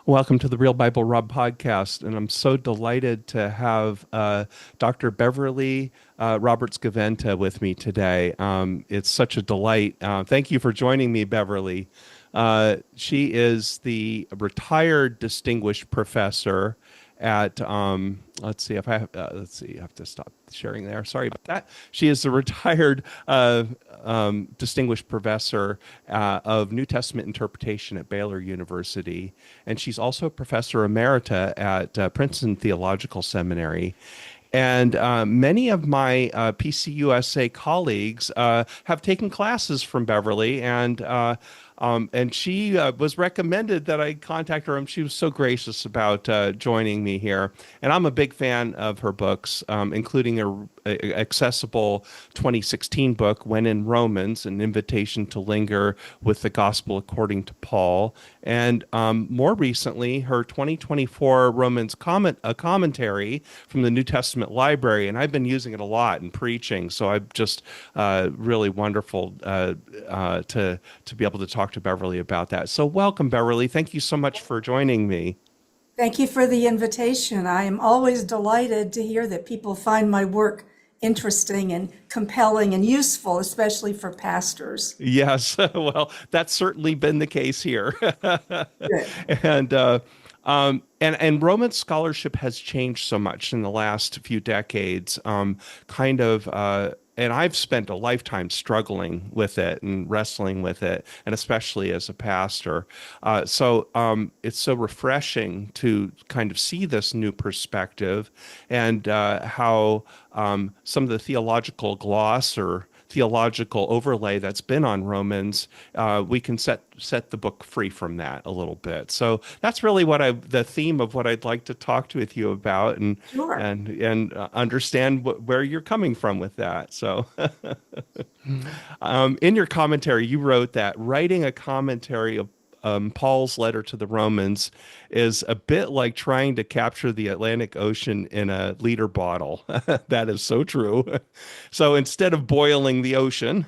Welcome to the Real Bible Rob podcast, and I'm so delighted to have Dr. Beverly Roberts Gaventa with me today. It's such a delight. Thank you for joining me, Beverly. She is the retired distinguished professor at let's see if I have let's see, I have to stop sharing there. Sorry about that. She is the retired distinguished professor of New Testament interpretation at Baylor University, and she's also a professor emerita at Princeton Theological Seminary. And many of my PCUSA colleagues have taken classes from Beverly, and she was recommended that I contact her, and she was so gracious about joining me here. And I'm a big fan of her books, including her accessible 2016 book, When in Romans, An Invitation to Linger with the Gospel According to Paul. And more recently, her 2024 Romans commentary from the New Testament Library. And I've been using it a lot in preaching, so I'm just really wonderful to be able to talk to Beverly about that. So welcome, Beverly. Thank you so much for joining me. Thank you for the invitation. I am always delighted to hear that people find my work interesting and compelling and useful, especially for pastors. Yes, well, that's certainly been the case here. Good. And Roman scholarship has changed so much in the last few decades. And I've spent a lifetime struggling with it and wrestling with it, and especially as a pastor. So it's so refreshing to kind of see this new perspective and how some of the theological gloss or theological overlay that's been on Romans, we can set the book free from that a little bit. So that's really the theme of what I'd like to talk to with you about, and Sure. understand where you're coming from with that. So, in your commentary, you wrote that writing a commentary of Paul's letter to the Romans is a bit like trying to capture the Atlantic Ocean in a liter bottle. That is so true. So instead of boiling the ocean,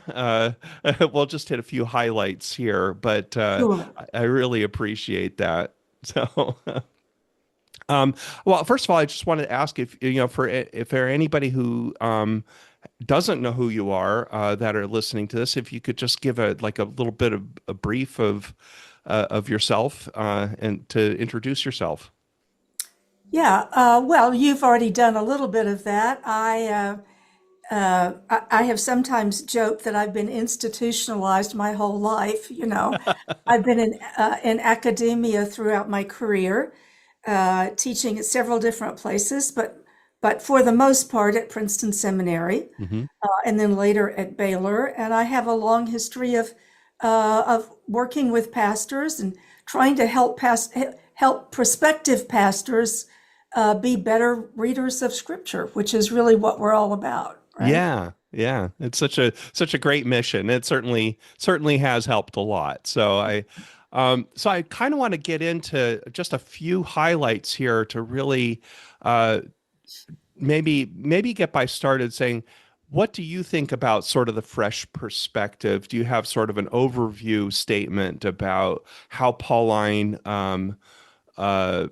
we'll just hit a few highlights here, but Sure. I really appreciate that. So, well, first of all, I just wanted to ask if there are anybody who doesn't know who you are that are listening to this, if you could just give a little bit of a brief of yourself and to introduce yourself. Yeah. Well, you've already done a little bit of that. I have sometimes joked that I've been institutionalized my whole life. I've been in academia throughout my career, teaching at several different places, but for the most part at Princeton Seminary, Hmm. and then later at Baylor. And I have a long history of working with pastors and trying to help prospective pastors be better readers of Scripture, which is really what we're all about, right? Yeah, yeah, it's such a great mission. It certainly has helped a lot. So I kind of want to get into just a few highlights here to really uh, maybe get by started saying, what do you think about sort of the fresh perspective? Do you have sort of an overview statement about how Pauline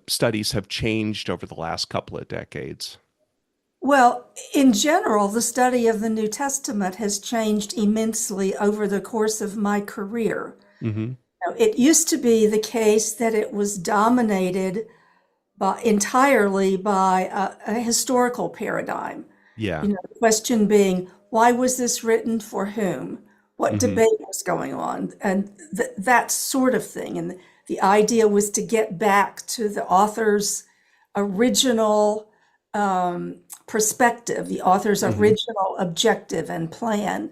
studies have changed over the last couple of decades? Well, in general, the study of the New Testament has changed immensely over the course of my career. Hmm. Now, it used to be the case that it was dominated entirely by a historical paradigm. Yeah. The question being, why was this written for whom? What Hmm. debate was going on? And that sort of thing. And the idea was to get back to the author's original perspective, the author's Hmm. original objective and plan.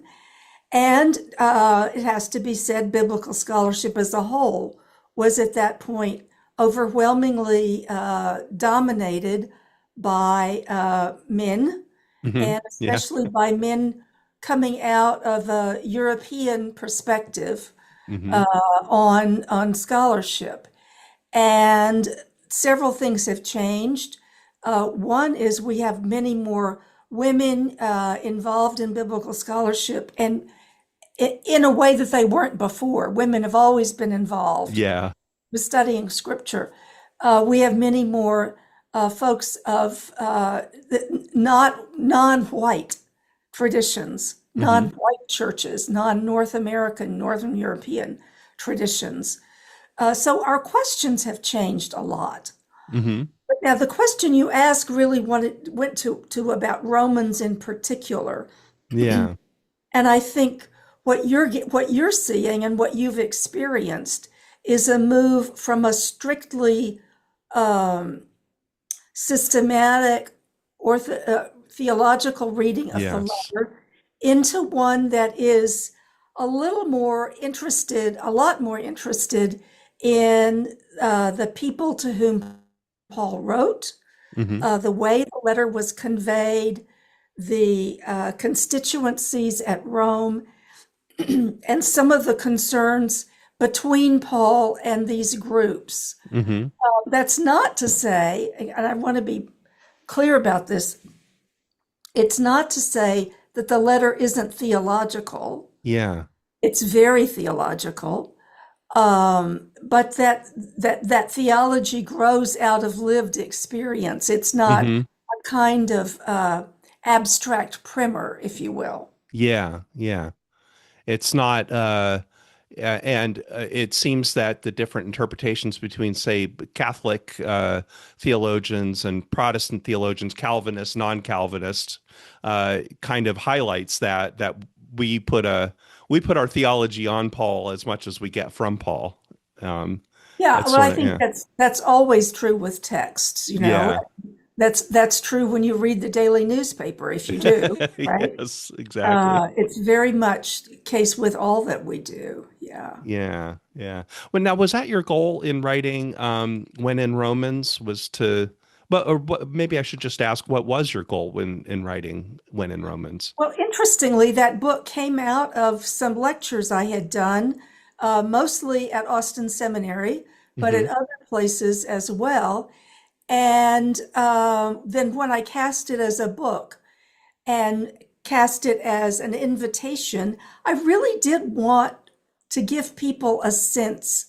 And it has to be said, biblical scholarship as a whole was at that point overwhelmingly dominated by men, Hmm. and Yeah. especially by men coming out of a European perspective Hmm. on scholarship. And several things have changed. One is we have many more women involved in biblical scholarship, and in a way that they weren't before. Women have always been involved Yeah. with studying scripture. We have many more folks of not non-white traditions, Mm-hmm. non-white churches, non-North American, Northern European traditions. So our questions have changed a lot. Mm-hmm. But now the question you asked really went to about Romans in particular. Yeah. And I think what you're seeing and what you've experienced is a move from a strictly um, systematic theological reading of the Yes. letter into one that is a little more interested, a lot more interested in the people to whom Paul wrote, Mm-hmm. the way the letter was conveyed, the constituencies at Rome, and some of the concerns between Paul and these groups. Mm-hmm. That's not to say, and I want to be clear about this, it's not to say that the letter isn't theological. Yeah. It's very theological, but that theology grows out of lived experience. It's not Mm-hmm. a kind of abstract primer, if you will. Yeah. Yeah. It's not, and it seems that the different interpretations between, say, Catholic theologians and Protestant theologians, Calvinist, non-Calvinist, kind of highlights that we put our theology on Paul as much as we get from Paul. Um, Yeah, that's well, I sort of, think yeah, that's always true with texts, you know. yeah. That's true when you read the daily newspaper, if you do, right? Yes, exactly. It's very much the case with all that we do. Yeah. Yeah, yeah. Well, now was that your goal in writing when in Romans was to, but or maybe I should just ask, what was your goal when in writing when in Romans? Well, interestingly, that book came out of some lectures I had done, mostly at Austin Seminary, but Hmm. at other places as well. And then when I cast it as a book and cast it as an invitation, I really did want to give people a sense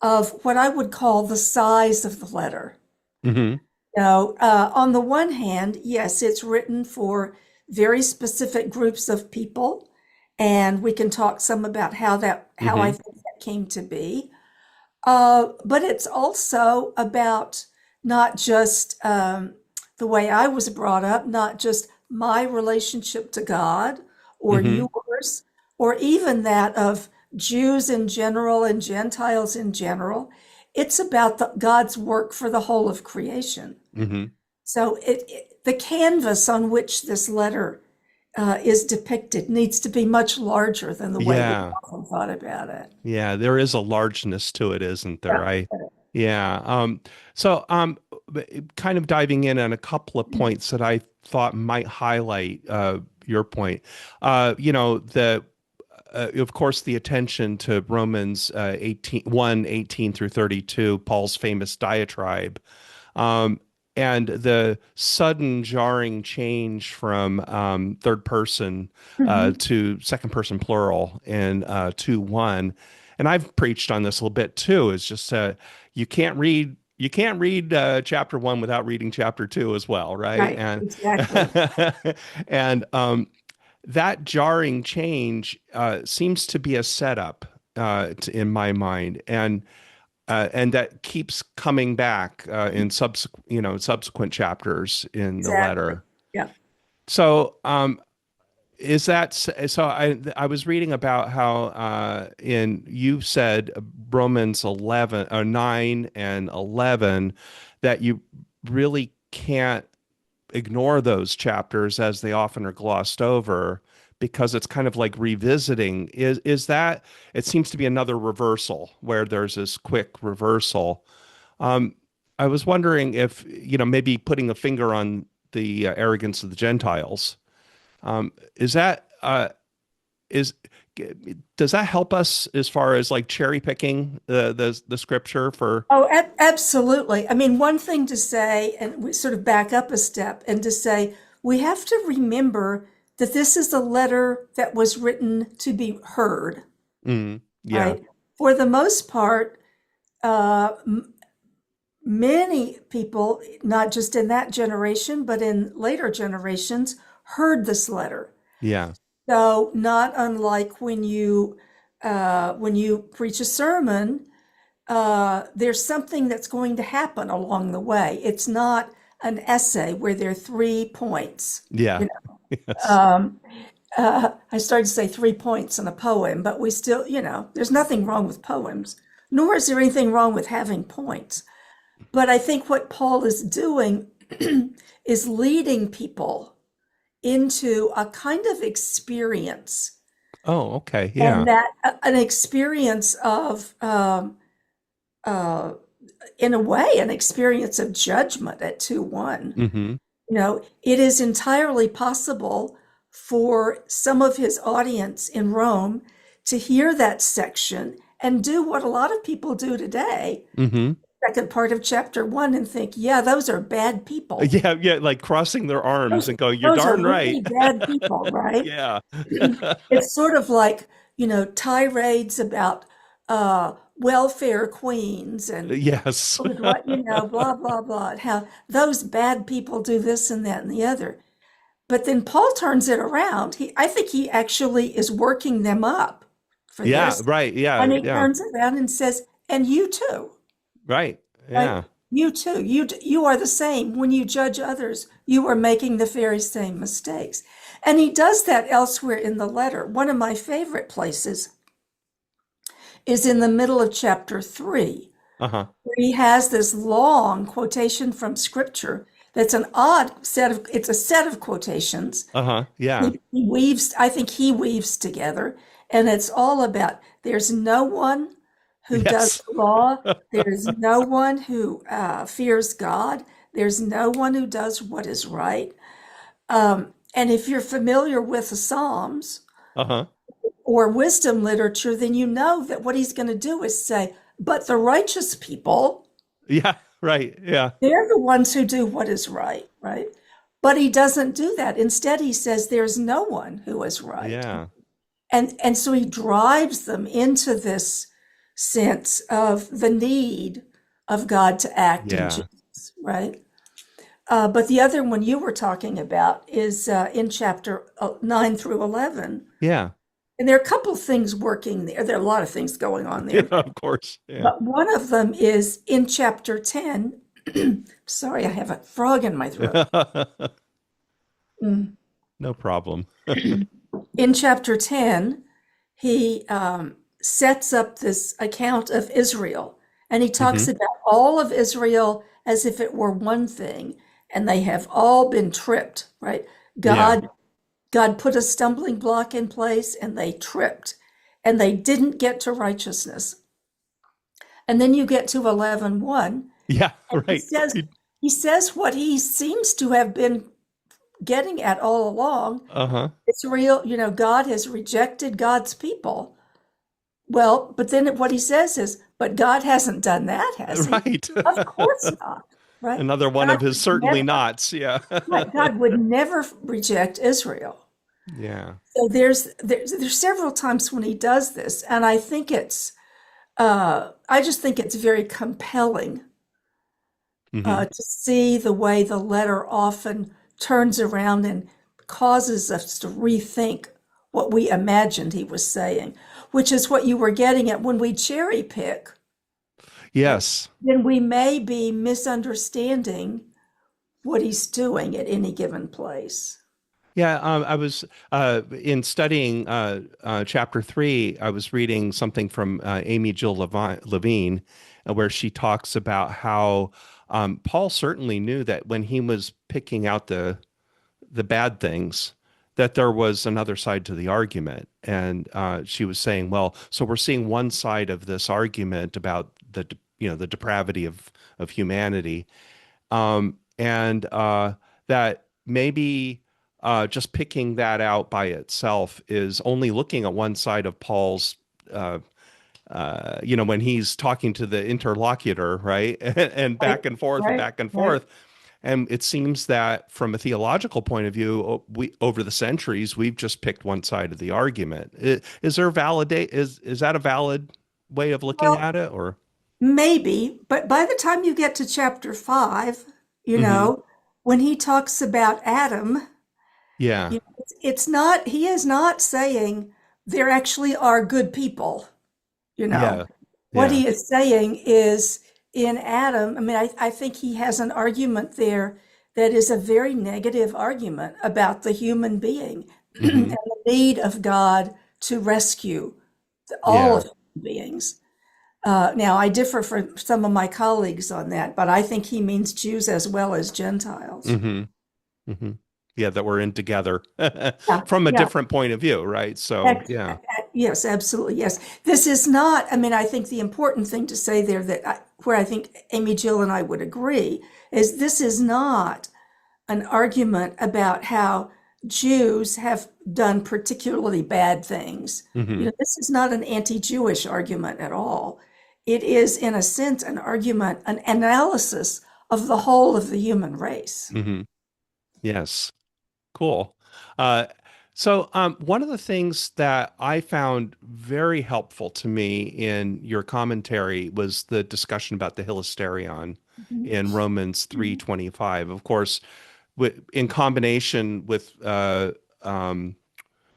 of what I would call the size of the letter. Hmm. Now, on the one hand, yes, it's written for very specific groups of people, and we can talk some about how I Hmm. think that came to be. But it's also about not just the way I was brought up, not just my relationship to God or Hmm. yours, or even that of Jews in general and Gentiles in general. It's about God's work for the whole of creation. Hmm. So the canvas on which this letter is depicted needs to be much larger than the way we Yeah. often thought about it. Yeah, there is a largeness to it, isn't there? Yeah. Yeah. So, kind of diving in on a couple of points that I thought might highlight your point. Of course, the attention to Romans 18 through 32, Paul's famous diatribe, um, and the sudden jarring change from third person Mhm. to second person plural in 2:1. And I've preached on this a little bit too. Is just you can't read chapter 1 without reading chapter 2 as well, right? Right, And exactly. and that jarring change seems to be a setup in my mind, and that keeps coming back in subsequent chapters in the Exactly. letter. Yeah. So is that so? I was reading about how in you said Romans 11 or 9 and 11 that you really can't ignore those chapters as they often are glossed over because it's kind of like revisiting. Is that it seems to be another reversal where there's this quick reversal. Um, I was wondering if, maybe putting a finger on the arrogance of the Gentiles. Is that is does that help us as far as like cherry picking the scripture for? Oh, absolutely. I mean, one thing to say, and we sort of back up a step and to say, we have to remember that this is a letter that was written to be heard, Mm, yeah. right? For the most part, uh, many people, not just in that generation, but in later generations, heard this letter. Yeah. So not unlike when you preach a sermon, there's something that's going to happen along the way. It's not an essay where there are 3 points. Yeah. You know, Yes. um, I started to say 3 points in a poem, but we still, there's nothing wrong with poems, nor is there anything wrong with having points. But I think what Paul is doing is leading people into a kind of experience, Oh, okay. and Yeah. that an experience of, uh, in a way, an experience of judgment at 2:1. Hmm. It is entirely possible for some of his audience in Rome to hear that section and do what a lot of people do today, Hmm. second part of chapter 1, and think, yeah, those are bad people. Yeah. Yeah. Like crossing their arms Those, and going, "You're those are darn right." really bad people, right? Yeah. It's sort of like, tirades about welfare queens and Yes. blah, blah, blah, and how those bad people do this and that and the other. But then Paul turns it around. I think he actually is working them up for Yeah. this. Right. And Yeah. he Yeah. turns it around and says, and you too, Right. right? Yeah. You too. You are the same. When you judge others, you are making the very same mistakes. And he does that elsewhere in the letter. One of my favorite places is in the middle of chapter 3, Uh-huh. where he has this long quotation from scripture that's an odd set of, it's a set of quotations. Uh-huh. Yeah. He weaves, I think he weaves together, and it's all about there's no one who does Yes. law, there's no one who fears God, there's no one who does what is right. And if you're familiar with the Psalms Uh-huh. or wisdom literature, then you know that what he's going to do is say, but the righteous people, Yeah. Right. Yeah. they're the ones who do what is right, right? But he doesn't do that. Instead, he says there's no one who is right. Yeah. And so he drives them into this sense of the need of God to act in Yeah. Jesus, right? But the other one you were talking about is in chapter 9 through 11. Yeah. And there are a couple of things working there. There are a lot of things going on Yeah, there. of course. Yeah. But one of them is in chapter 10. Sorry, I have a frog in my throat. Mm. No problem. In chapter 10, he sets up this account of Israel, and he talks Hmm. about all of Israel as if it were one thing, and they have all been tripped, right? Yeah. God put a stumbling block in place, and they tripped, and they didn't get to righteousness. And then you get to 11:1, Yeah. and Right. he says what he seems to have been getting at all along. Uh-huh. Israel, God has rejected God's people. Well, but then what he says is, but God hasn't done that, has he? Right. Of course not, right? Another one God of his would certainly never, nots. Yeah. right, God would never reject Israel. Yeah. So there's several times when he does this, and I think I just think it's very compelling Hmm. to see the way the letter often turns around and causes us to rethink what we imagined he was saying, which is what you were getting at when we cherry pick, right? Yes. Then we may be misunderstanding what he's doing at any given place. Yeah, I was in studying chapter 3. I was reading something from Amy Jill Levine, where she talks about how Paul certainly knew that when he was picking out the bad things, that there was another side to the argument. And she was saying, well, so we're seeing one side of this argument about the depravity of humanity, and that maybe just picking that out by itself is only looking at one side of Paul's, uh, when he's talking to the interlocutor, right? And Right, back and forth and right, back and right. forth. And it seems that from a theological point of view, we over the centuries, we've just picked one side of the argument. Is there is that a valid way of looking Well, at it, or? maybe, but by the time you get to chapter 5, you Hmm. know, when he talks about Adam, Yeah. it's not, he is not saying there actually are good people, you know. Yeah. What Yeah. he is saying is in Adam, I mean, I think he has an argument there that is a very negative argument about the human being and Hmm. the need of God to rescue all Yeah. of human beings. Now, I differ from some of my colleagues on that, but I think he means Jews as well as Gentiles. Hmm. Hmm. Yeah, that we're in together Yeah, from a yeah. different point of view, right? So, yeah. Yes, absolutely. Yes. This is not, I mean, I think the important thing to say there where I think Amy Jill and I would agree is this is not an argument about how Jews have done particularly bad things. You Hmm. know, this is not an anti-Jewish argument at all. It is, in a sense, an argument, an analysis of the whole of the human race. Hmm. Yes. Cool. Uh, so, one of the things that I found very helpful to me in your commentary was the discussion about the Hilasterion Mhm. in Romans Mhm. 3:25. Of course, in combination with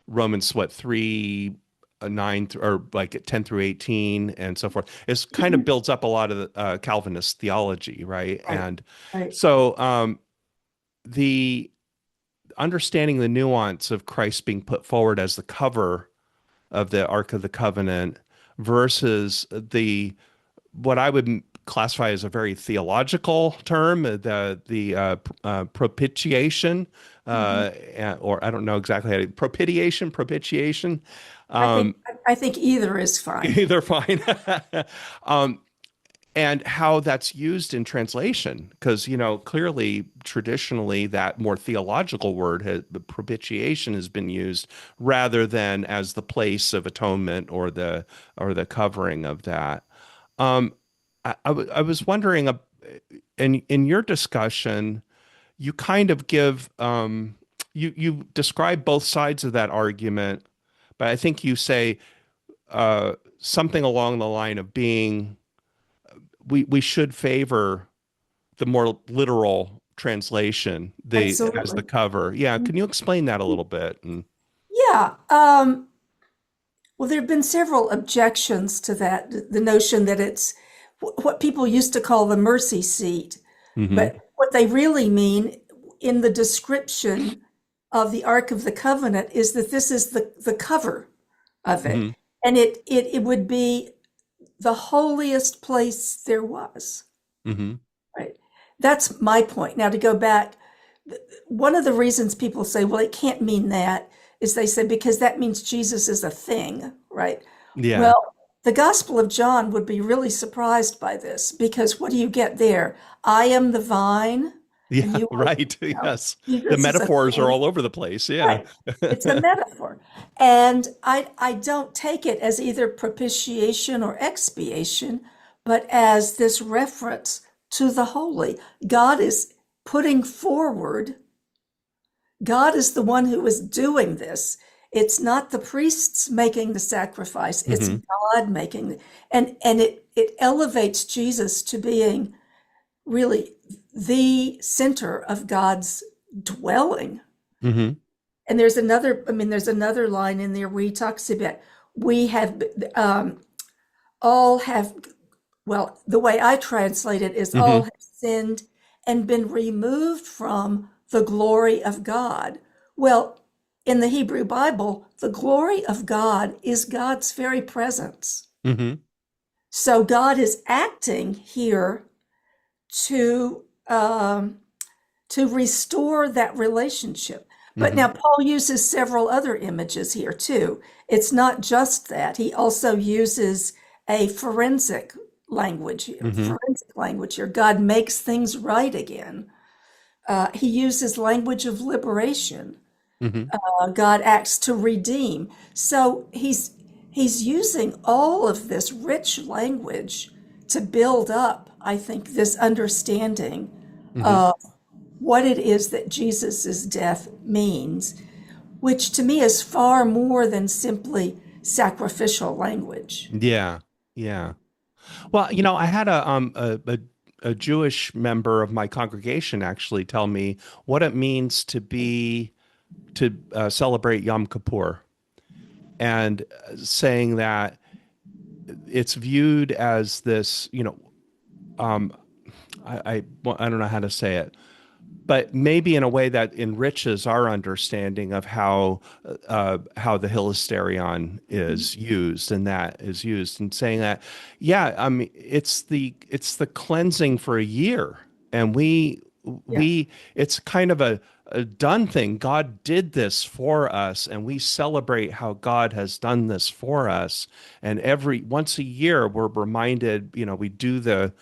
Romans, what, 3 9 or like 10 through 18 and so forth, it kind of Mhm. builds up a lot of the Calvinist theology, right? Right, And right. so, the understanding the nuance of Christ being put forward as the cover of the Ark of the Covenant versus the what I would classify as a very theological term, the propitiation, Mhm. or I don't know exactly how to propitiation. I think Um, I think either is fine. They're fine. um, and how that's used in translation. Because, clearly, traditionally, that more theological word, the propitiation, has been used rather than as the place of atonement or the covering of that. Um, I was wondering, in your discussion, you kind of you describe both sides of that argument, but I think you say something along the line of being we should favor the more literal translation, the as the Absolutely. cover. Yeah, can you explain that a little bit? And Yeah. Well, there have been several objections to that, the notion that it's what people used to call the mercy seat. hmm. But what they really mean in the description of the Ark of the Covenant is that this is the cover of it. Hmm. And it would be the holiest place there was. Hmm. Right. That's my point. Now, to go back, one of the reasons people say, well, it can't mean that is they say, because that means Jesus is a thing, right? Yeah. Well, the Gospel of John would be really surprised by this because what do you get there? I am the vine and Yeah, you are, right. Yes. The Jesus is a metaphors are thing. all over the place. Yeah. Right. It's a metaphor. And I don't take it as either propitiation or expiation, but as this reference to the holy. God is putting forward, God is the one who is doing this. It's not the priests making the sacrifice, it's Hmm. God making it. And it elevates Jesus to being really the center of God's dwelling. Hmm. And there's another, I mean, there's another line in there where he talks about we have all have, well, the way I translate it is all Hmm. have sinned and been removed from the glory of God. Well, in the Hebrew Bible, the glory of God is God's very presence. Hmm. So God is acting here to restore that relationship. But Hmm. now Paul uses several other images here too. It's not just that. He also uses a Hmm. forensic language here. God makes things right again. He uses language of liberation. Hmm. God acts to redeem. So he's using all of this rich language to build up, I think, this understanding Hmm. of what it is that Jesus' death means, which to me is far more than simply sacrificial language. Yeah. Yeah. Well, I had a Jewish member of my congregation actually tell me what it means to celebrate Yom Kippur, and saying that it's viewed as this, um, well, I don't know how to say it, but maybe in a way that enriches our understanding of how the Hilasterion is used, and that is used, and saying that, yeah, I mean, it's the cleansing for a year, and Yeah, we it's kind of a done thing. God did this for us, and we celebrate how God has done this for us. And every once a year, we're reminded, we do the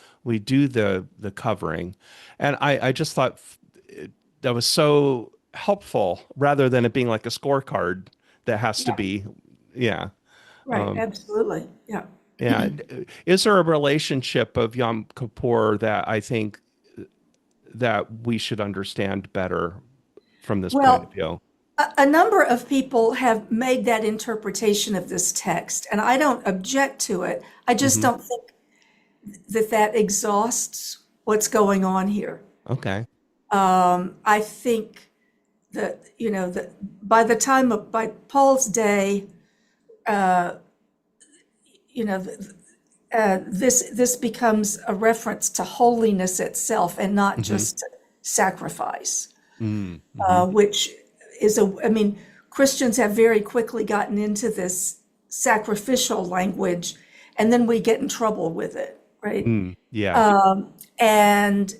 covering, and I just thought that was so helpful rather than it being like a scorecard that has to yeah, be, yeah. right, Um, absolutely. Yeah. yeah. Is there a relationship of Yom Kippur that I think that we should understand better from this point of Well, view? a number of people have made that interpretation of this text, and I don't object to it. I just Hmm. don't think that that exhausts what's going on here. Okay. I think that, that by Paul's day, you know, this becomes a reference to holiness itself and not Hmm. just sacrifice, Mm-hmm. which I mean, Christians have very quickly gotten into this sacrificial language, and then we get in trouble with it, right? Mm, yeah. And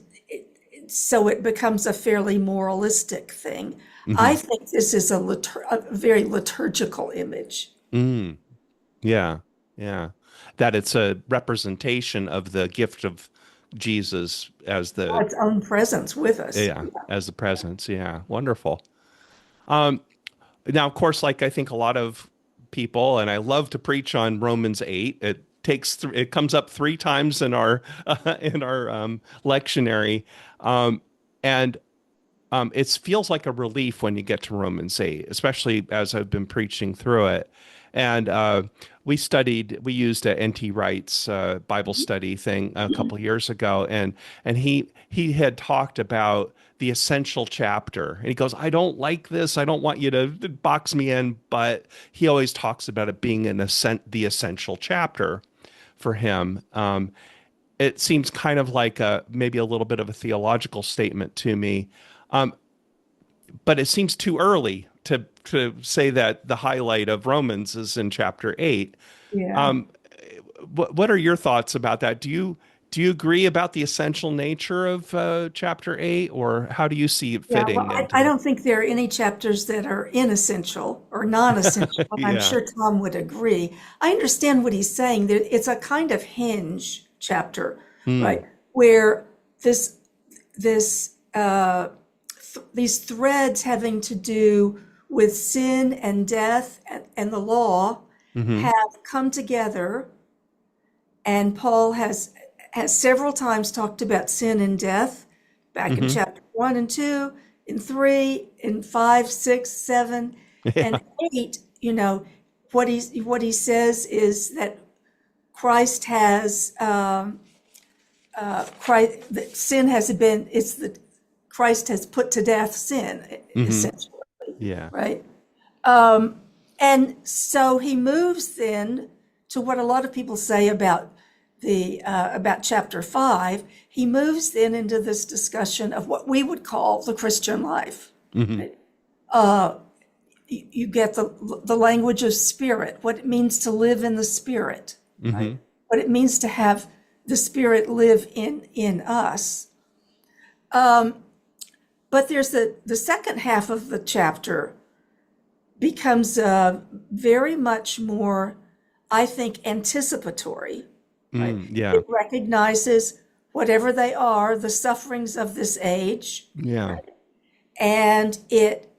so it becomes a fairly moralistic thing. Hmm. I think this is a very liturgical image. Mm, yeah. Yeah. That it's a representation of the gift of Jesus as the, God's own presence with us. yeah, as the presence. Yeah. Wonderful. Um, Now, of course, like I think a lot of people, and I love to preach on Romans 8. It comes up three times in our lectionary, and it feels like a relief when you get to Romans 8, especially as I've been preaching through it. And we used a N.T. Wright's Bible study thing a couple years ago, and he had talked about the essential chapter, and he goes, "I don't like this. I don't want you to box me in," but he always talks about it being the essential chapter for him. It seems kind of like maybe a little bit of a theological statement to me, but it seems too early to say that the highlight of Romans is in chapter 8. Yeah. Um, what are your thoughts about that? Do you agree about the essential nature of chapter 8, or how do you see it Yeah. Well, fitting I into? don't think there are any chapters that are inessential or non-essential. And I'm Yeah. sure Tom would agree. I understand what he's saying. It's a kind of hinge chapter, Hmm. right? Where this, this, these threads having to do with sin and death and the law Hmm. have come together, and Paul has several times talked about sin and death back in Hmm. chapter 1 and 2, in 3, in 5, 6, 7, Yeah. and 8. What he says is that Christ has that sin has been it's the Christ has put to death sin, Hmm. essentially, Yeah. right? And so he moves then to what a lot of people say about the about chapter 5. He moves then into this discussion of what we would call the Christian life. Hmm. Right? You get the language of spirit, what it means to live in the spirit, right? Hmm. What it means to have the spirit live in us. But there's the second half of the chapter becomes very much more, I think, anticipatory, right? Mm, yeah. It recognizes whatever they are, the sufferings of this age, Yeah. and it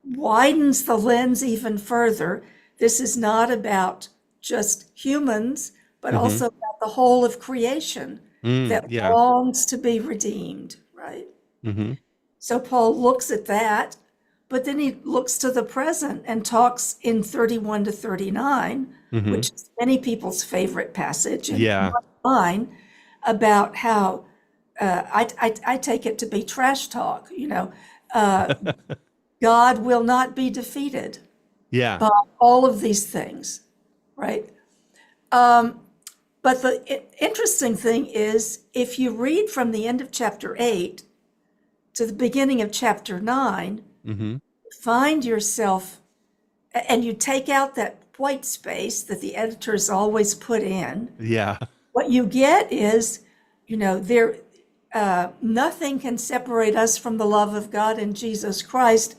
widens the lens even further. This is not about just humans, but Hmm. also about the whole of creation Mm, that yeah. longs to be redeemed, right? Hmm. So Paul looks at that, but then he looks to the present and talks in 31 to 39, Hmm. which is many people's favorite passage, and Yeah. not mine, about how I take it to be trash talk. Uh, God will not be defeated Yeah. by all of these things, right? But the interesting thing is, if you read from the end of chapter 8 to the beginning of chapter 9, Hmm. find yourself, and you take out that white space that the editors always put in, Yeah. what you get is, nothing can separate us from the love of God in Jesus Christ.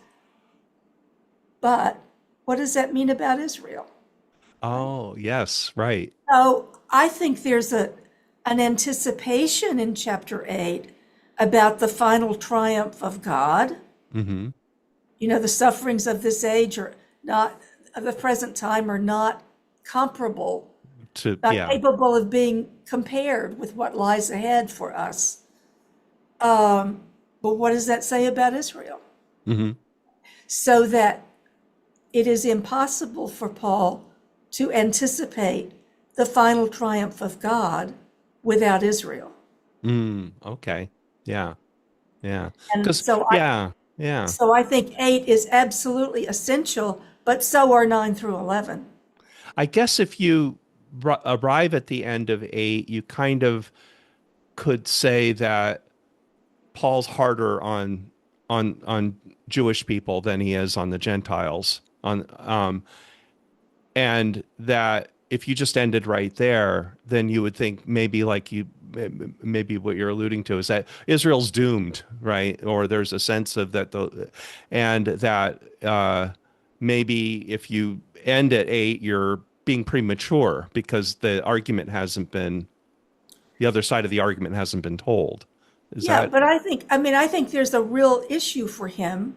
But what does that mean about Israel? Right? Oh, yes. Right. So I think there's an anticipation in chapter 8 about the final triumph of God. Hmm. The sufferings of this age are not, of the present time, are not comparable, not Yeah. capable of being compared with what lies ahead for us. But what does that say about Israel? Hmm. So that it is impossible for Paul to anticipate the final triumph of God without Israel. Okay. Yeah. Yeah. And Because, so I yeah. Yeah. so I think 8 is absolutely essential, but so are 9 through 11. I guess if you arrive at the end of 8, you kind of could say that Paul's harder on Jewish people than he is on the Gentiles. And that if you just ended right there, then you would think maybe what you're alluding to is that Israel's doomed, right? Or there's a sense of that and that maybe if you end at 8, you're being premature because the other side of the argument hasn't been told. Is Yeah, that? but I think there's a real issue for him.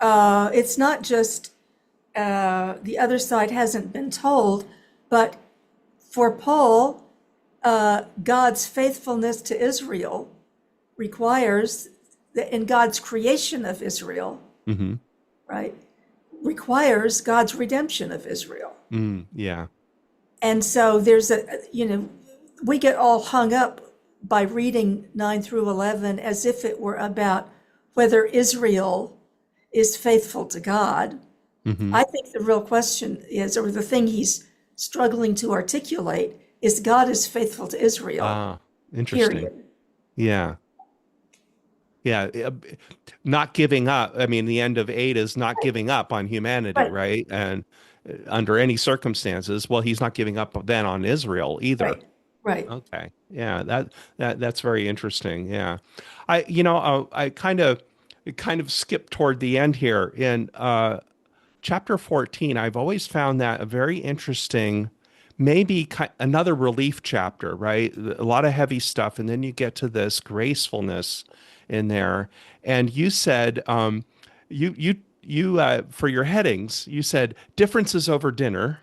It's not just the other side hasn't been told, but for Paul, God's faithfulness to Israel requires that in God's creation of Israel, Hmm. right, requires God's redemption of Israel. Yeah. And so we get all hung up by reading 9 through 11 as if it were about whether Israel is faithful to God. Hmm. I think the real question is, or the thing he's struggling to articulate, is God is faithful to Israel, Ah, interesting. period. Yeah. Yeah. Not giving up. I mean, the end of 8 is not giving up on humanity, Right, right? And under any circumstances, well, he's not giving up then on Israel either. right, right. Okay. Yeah, that's very interesting. Yeah. I kind of skipped toward the end here in chapter 14. I've always found that a very interesting, maybe another relief chapter, right? A lot of heavy stuff, and then you get to this gracefulness in there. And you said, for your headings, you said differences over dinner.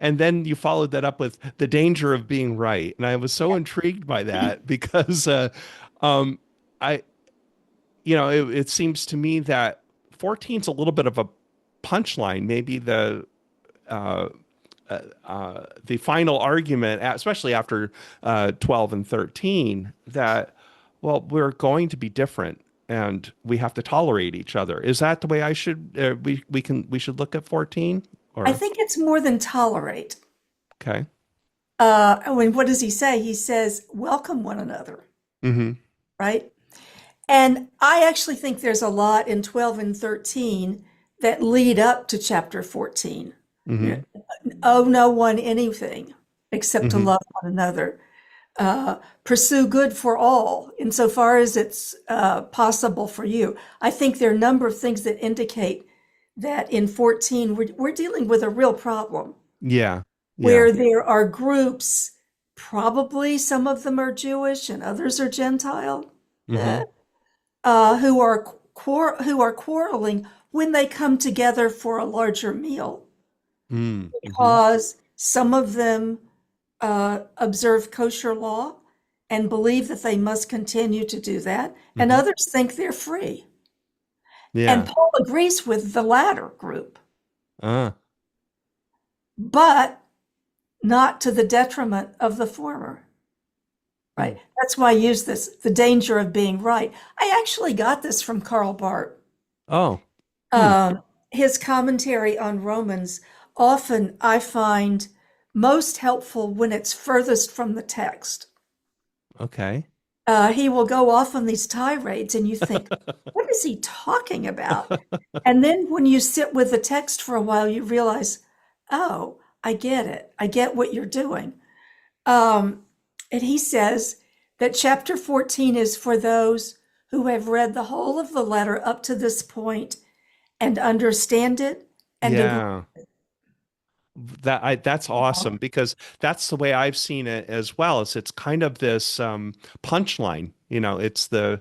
And then you followed that up with the danger of being right. And I was so intrigued by that because um, I, it seems to me that 14 is a little bit of a punchline. Maybe uh, the final argument, especially after 12 and 13, that, well, we're going to be different and we have to tolerate each other. Is that the way we should look at 14? I Or think it's more than tolerate. okay. What does he say? He says, welcome one another, Hmm. right? And I actually think there's a lot in 12 and 13 that lead up to chapter 14. You Hmm. know, owe no one anything except to Hmm. love one another. Pursue good for all insofar as it's possible for you. I think there are a number of things that indicate that in 14 we're dealing with a real problem Yeah. Yeah. where there are groups, probably some of them are Jewish and others are Gentile, Hmm. who are quarreling when they come together for a larger meal, Mm-hmm. because some of them observe kosher law and believe that they must continue to do that, and Hmm. others think they're free. Yeah. And Paul agrees with the latter group, Uh, but not to the detriment of the former. Right. mm. That's why I use this, the danger of being right. I actually got this from Karl Barth. Oh. Hmm. Um, his commentary on Romans often I find most helpful when it's furthest from the text. Okay. He will go off on these tirades, and you think, what is he talking about? And then when you sit with the text for a while, you realize, oh, I get it. I get what you're doing. And he says that chapter 14 is for those who have read the whole of the letter up to this point and understand it and agree. Yeah. That's awesome because that's the way I've seen it as well. Is it's kind of this punchline, it's the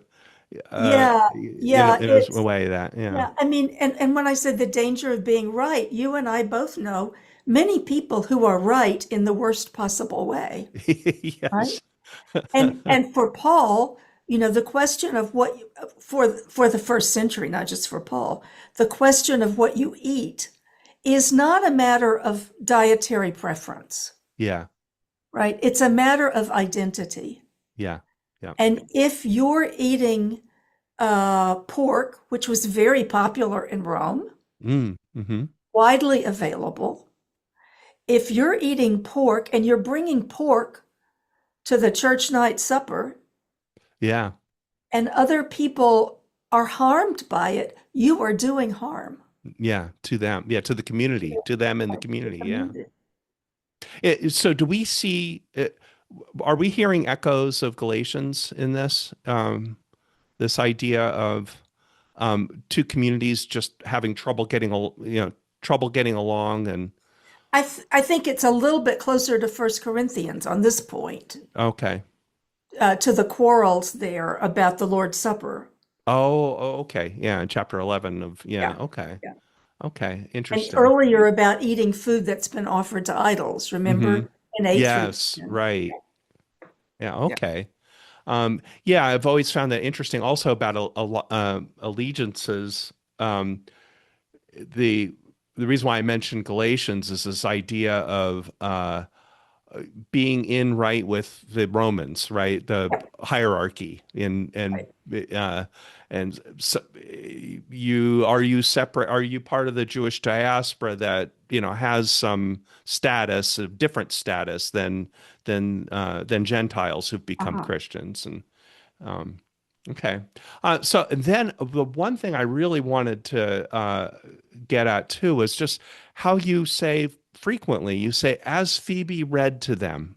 Yeah, yeah, in a it's way that yeah. yeah. I mean, and when I said the danger of being right, you and I both know many people who are right in the worst possible way, right? Yes. And for Paul, the question of what for the first century, not just for Paul, the question of what you eat is not a matter of dietary preference, Yeah. right? It's a matter of identity. Yeah. Yeah. And if you're eating pork, which was very popular in Rome, Mm-hmm. widely available, if you're eating pork and you're bringing pork to the church night supper Yeah. and other people are harmed by it, you are doing harm. Yeah. To them. Yeah. To the community. To them in the community. Yeah. Community. So do we see? Are we hearing echoes of Galatians in this? This idea of two communities just having trouble trouble getting along and I think it's a little bit closer to First Corinthians on this point, okay. to the quarrels there about the Lord's Supper. Okay. Yeah, in chapter 11 of yeah, Yeah, okay. yeah. Okay, And interesting. earlier about eating food that's been offered to idols, Mm-hmm. remember? In 8 through Yes, 10. right. Yeah, Yeah. okay. Yeah, I've always found that interesting also about allegiances. The the reason why I mentioned Galatians is this idea of being in right with the Romans, right? The Yeah, hierarchy right. uh, and so you separate? Are you part of the Jewish diaspora that has some status, a different status than Gentiles who've become Uh-huh. Christians? And um, okay, so then the one thing I really wanted to get at too was just how you say frequently you say as Phoebe read to them,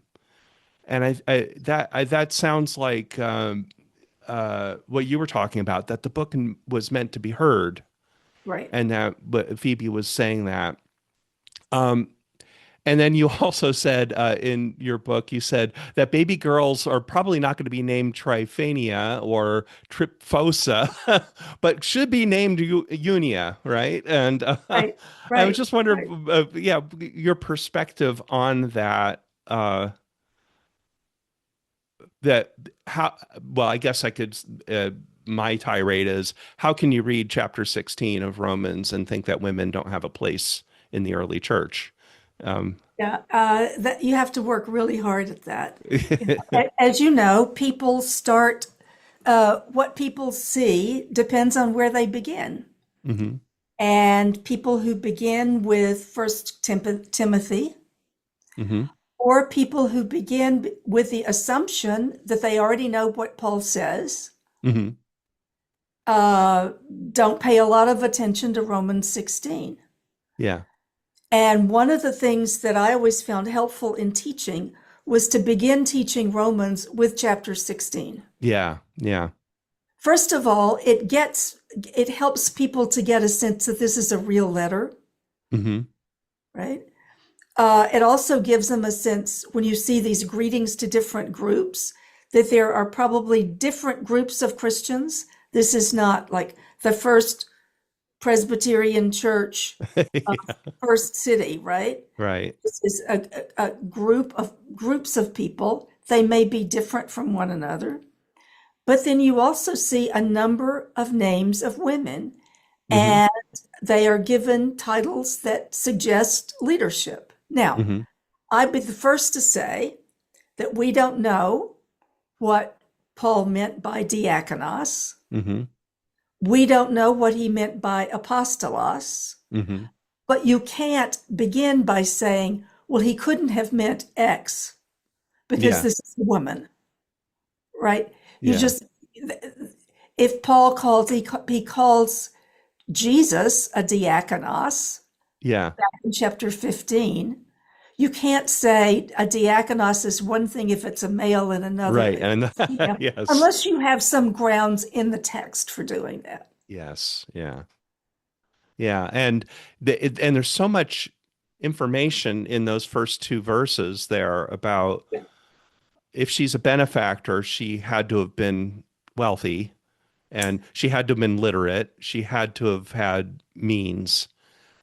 and that sounds like what you were talking about, that the book was meant to be heard, Right. and that but Phoebe was saying that. Um, and then you also said in your book, you said that baby girls are probably not going to be named Tryphania or Tryphosa, but should be named Unia, right? And Right. I was Right. just wondering, Right. yeah, your perspective on that. That how well, I guess I could. My tirade is, how can you read chapter 16 of Romans and think that women don't have a place in the early church? Um, Yeah. That you have to work really hard at that. As you know, people start, what people see depends on where they begin. hmm And people who begin with First Timothy, hmm or people who begin with the assumption that they already know what Paul says, hmm uh, don't pay a lot of attention to Romans 16. Yeah. And one of the things that I always found helpful in teaching was to begin teaching Romans with chapter 16. Yeah. Yeah. First of all, it helps people to get a sense that this is a real letter, hmm right? It also gives them a sense when you see these greetings to different groups that there are probably different groups of Christians. This is not like the first Presbyterian church of First City, right? Right. This is a groups of people. They may be different from one another. But then you also see a number of names of women. Mm-hmm. and they are given titles that suggest leadership. Now, Mm-hmm. I'd be the first to say that we don't know what Paul meant by diakonos. Mm-hmm. We don't know what he meant by apostolos. Mm-hmm. But you can't begin by saying, well, he couldn't have meant X because Yeah. this is a woman, right? You Yeah. just, if Paul calls, he calls Jesus a diakonos Yeah. in chapter 15. You can't say a diakonos is one thing if it's a male and Right. another, And you know, yes. unless you have some grounds in the text for doing that. Yes. Yeah. Yeah. And there's so much information in those first two verses there about if she's a benefactor, she had to have been wealthy and she had to have been literate. She had to have had means.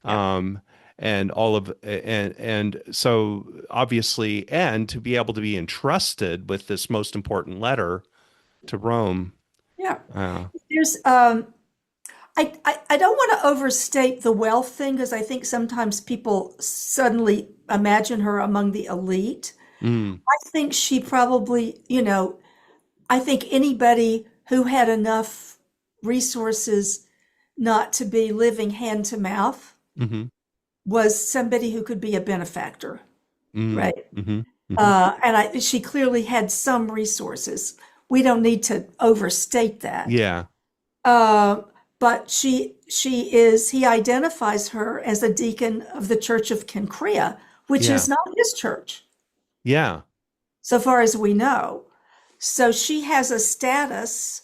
Yeah. Um, and all of and so obviously, and to be able to be entrusted with this most important letter to Rome. Yeah. Uh, There's I don't want to overstate the wealth thing because I think sometimes people suddenly imagine her among the elite. mm, I think she probably, I think anybody who had enough resources not to be living hand to mouth mm-hmm, was somebody who could be a benefactor, mm, right? mm-hmm, mm-hmm. She clearly had some resources. We don't need to overstate that. Yeah, Uh, but he identifies her as a deacon of the Church of Cancrea, which yeah, is not his church, yeah, so far as we know. So she has a status,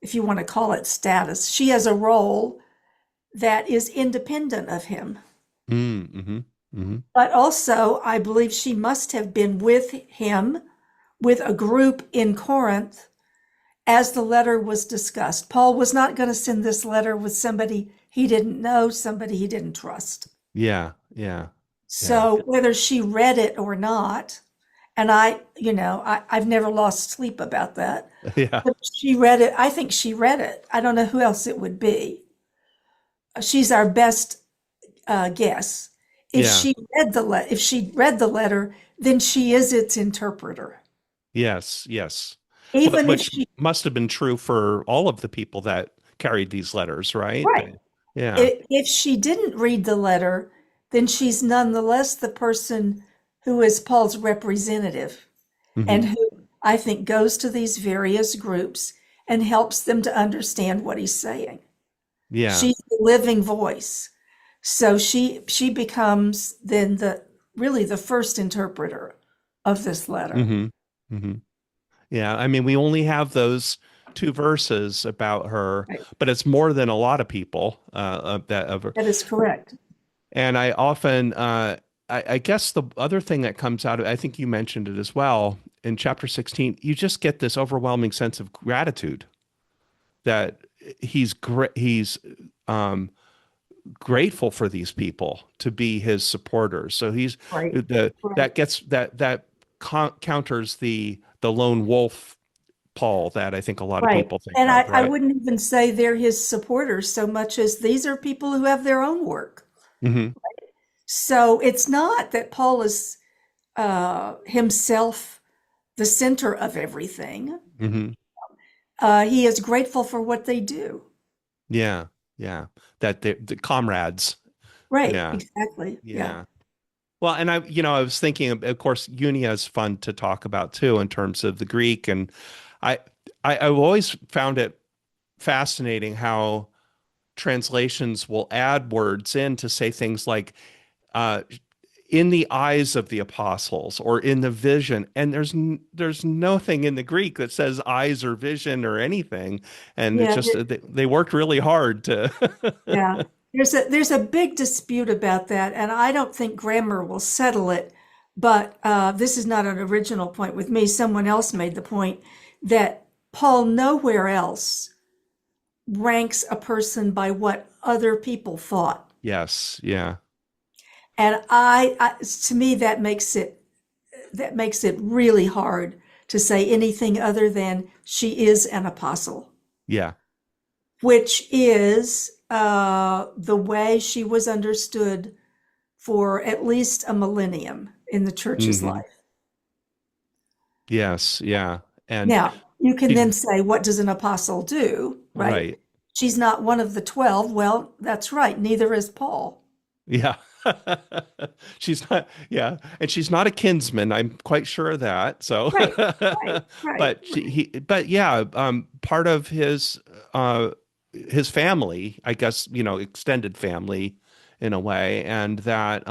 if you want to call it status, she has a role that is independent of him. mm-hmm, mm-hmm. But also, I believe she must have been with him, with a group in Corinth, as the letter was discussed. Paul was not going to send this letter with somebody he didn't know, somebody he didn't trust. Yeah, yeah, yeah, So whether she read it or not, and I've never lost sleep about that. yeah, But she read it. I think she read it. I don't know who else it would be. She's our best guess. yeah, If she read the letter, then she is its interpreter. yes, yes. Even if Which she must have been true for all of the people that carried these letters, right? right, Yeah. if she didn't read the letter, then she's nonetheless the person who is Paul's representative Mm-hmm. and who I think goes to these various groups and helps them to understand what he's saying. Yeah. She's the living voice. So she becomes then really the first interpreter of this letter. Mm-hmm. Mm-hmm. Yeah. I mean, we only have those two verses about her, Right. but it's more than a lot of people of her. That is correct. And I often, I guess the other thing that comes out of, I think you mentioned it as well in chapter 16, you just get this overwhelming sense of gratitude that he's great. He's grateful for these people to be his supporters. So he's Right. that Right. gets counters the lone wolf Paul that I think a lot of Right. people think And of, I right? wouldn't even say they're his supporters so much as these are people who have their own work. Hmm. So it's not that Paul is himself the center of everything. Hmm. He is grateful for what they do. Yeah, yeah. That the comrades. Right, Yeah, exactly. Yeah. yeah. Well, and I was thinking, of course, Unia is fun to talk about too in terms of the Greek, and I, I've always found it fascinating how translations will add words in to say things like, uh, "in the eyes of the apostles" or "in the vision," and there's nothing in the Greek that says eyes or vision or anything, and it's Yeah. just they worked really hard to. Yeah. There's a big dispute about that, and I don't think grammar will settle it. But this is not an original point with me. Someone else made the point that Paul nowhere else ranks a person by what other people thought. Yes, yeah, And to me, that makes it really hard to say anything other than she is an apostle, yeah, which is the way she was understood for at least a millennium in the church's Hmm. life. Yes, yeah. And Now, you can she's then say, what does an apostle do? Right? right. She's not one of the 12. Well, that's right. Neither is Paul. Yeah. She's not, yeah. And she's not a kinsman. I'm quite sure of that. So, Right, right, right, but yeah, part of uh, his family, I guess, extended family in a way. And that,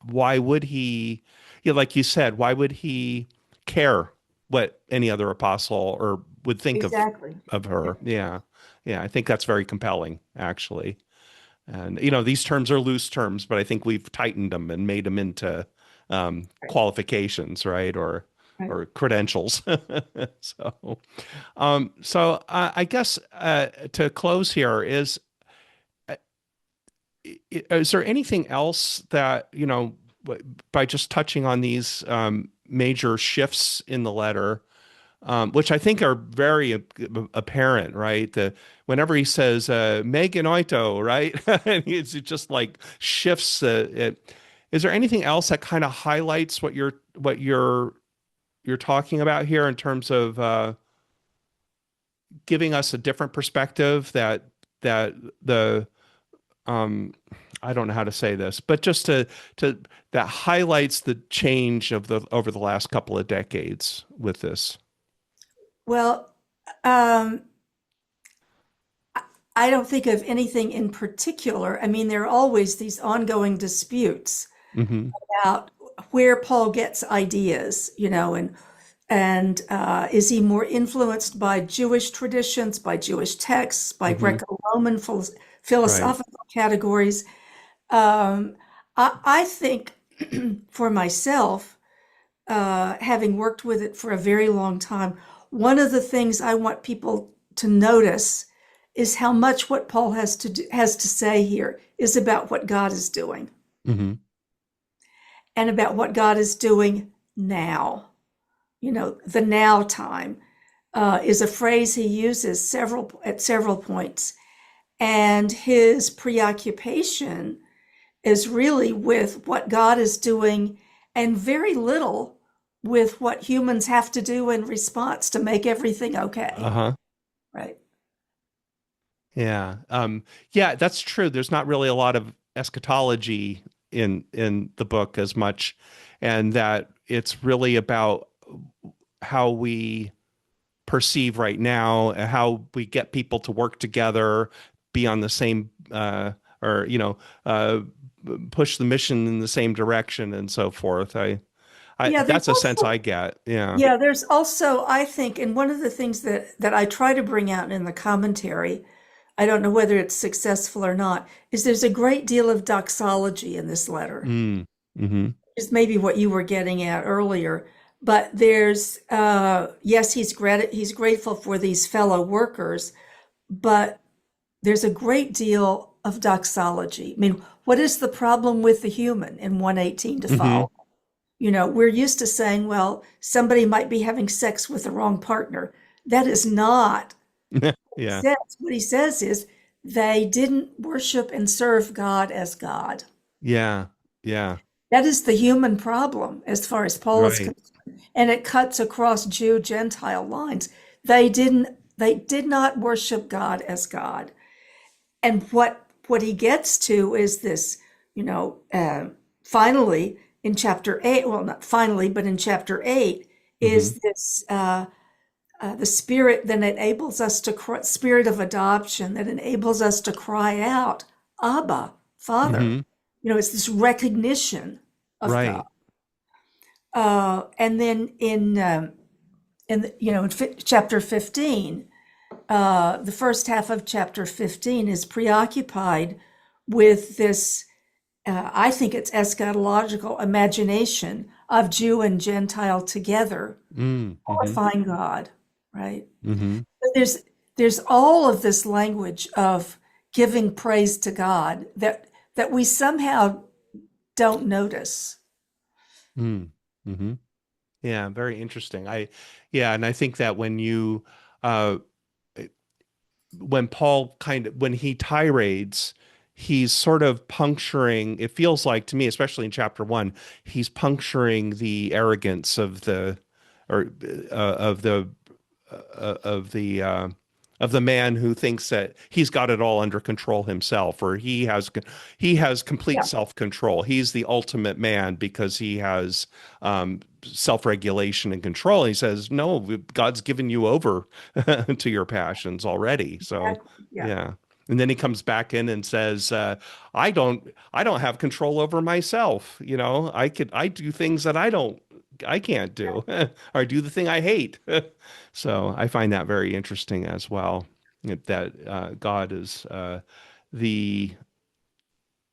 why would he, yeah, like you said, why would he care what any other apostle or would think exactly. of her? Yeah. Yeah. I think that's very compelling, actually. And these terms are loose terms, but I think we've tightened them and made them into Right, qualifications, right, right. or credentials. So I guess to close here uh, is there anything else that by just touching on these major shifts in the letter? Which I think are very apparent, right? Whenever he says "Megan oito," right, and it just like shifts. Is there anything else that kind of highlights what you're talking about here in terms of giving us a different perspective that the um, I don't know how to say this, but just to that highlights the change of the over the last couple of decades with this. Well, um, I don't think of anything in particular. I mean, there are always these ongoing disputes Hmm. about where Paul gets ideas, and is he more influenced by Jewish traditions, by Jewish texts, by Hmm. Greco-Roman Right. philosophical categories? Um, I think for myself, having worked with it for a very long time, one of the things I want people to notice is how much what Paul has to say here is about what God is doing Hmm. and about what God is doing now. The now time is a phrase he uses at several points, and his preoccupation is really with what God is doing and very little with what humans have to do in response to make everything okay. Uh-huh. Right. Yeah. Yeah, that's true. There's not really a lot of eschatology in the book as much, and that it's really about how we perceive right now, how we get people to work together, be on the same or push the mission in the same direction and so forth. I Yeah, there's that's a sense also I get. Yeah. yeah, there's also, I think, and one of the things that I try to bring out in the commentary, I don't know whether it's successful or not, is there's a great deal of doxology in this letter. Mm. Mm-hmm. Is maybe what you were getting at earlier. But there's yes, he's grateful for these fellow workers, but there's a great deal of doxology. I mean, what is the problem with the human in 118 to Mm-hmm. follow? We're used to saying, well, somebody might be having sex with the wrong partner. That is not what he Yeah. says. What he says is they didn't worship and serve God as God. Yeah. Yeah. That is the human problem as far as Paul is Right. concerned. And it cuts across Jew Gentile lines. They did not worship God as God. And what he gets to is this, finally in chapter 8, well, not finally, but in chapter 8 Mm-hmm. is this the spirit that enables us to spirit of adoption that enables us to cry out, Abba, Father. Mm-hmm. It's this recognition of God. Right. And then in chapter 15, the first half of chapter 15 is preoccupied with this. I think it's eschatological imagination of Jew and Gentile together, Mm-hmm. glorifying God, right? Mm-hmm. But there's all of this language of giving praise to God that we somehow don't notice. Mm-hmm. Yeah, very interesting. Yeah, and I think that when you uh when Paul when he tirades, he's sort of puncturing, it feels like to me, especially in chapter 1, he's puncturing the arrogance of the or of the of the of the man who thinks that he's got it all under control himself, or he has complete Yeah, self-control. He's the ultimate man because he has self-regulation and control. He says, "No, God's given you over to your passions already." So, yeah. yeah. And then he comes back in and says, I don't have control over myself. You know, I do things that I can't do, or do the thing I hate." So I find that very interesting as well, that God is the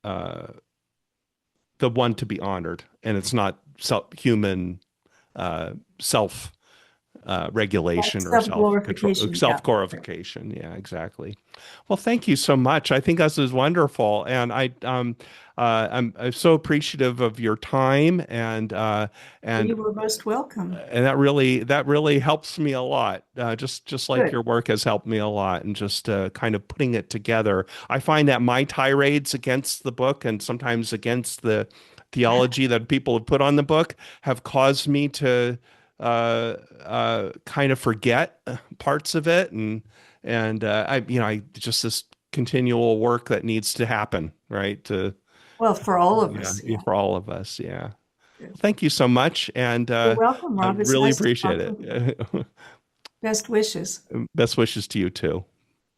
uh, the one to be honored, and it's not human self regulation or self control, Self-glorification. self Yeah. glorification. Yeah, exactly. Well, thank you so much. I think this is wonderful, and I'm so appreciative of your time, You and were most welcome. and that really helps me a lot. Just like Good. your work has helped me a lot, and just kind of putting it together. I find that my tirades against the book and sometimes against the theology that people have put on the book have caused me to kind of forget parts of it, and I just this continual work that needs to happen, right? To Well, for all of Yeah, us. Yeah. for all of us. Yeah. Good. Well, thank you so much, and You're welcome, I Rob. It's really nice to appreciate talk with you. it. Best wishes. Best wishes to you too.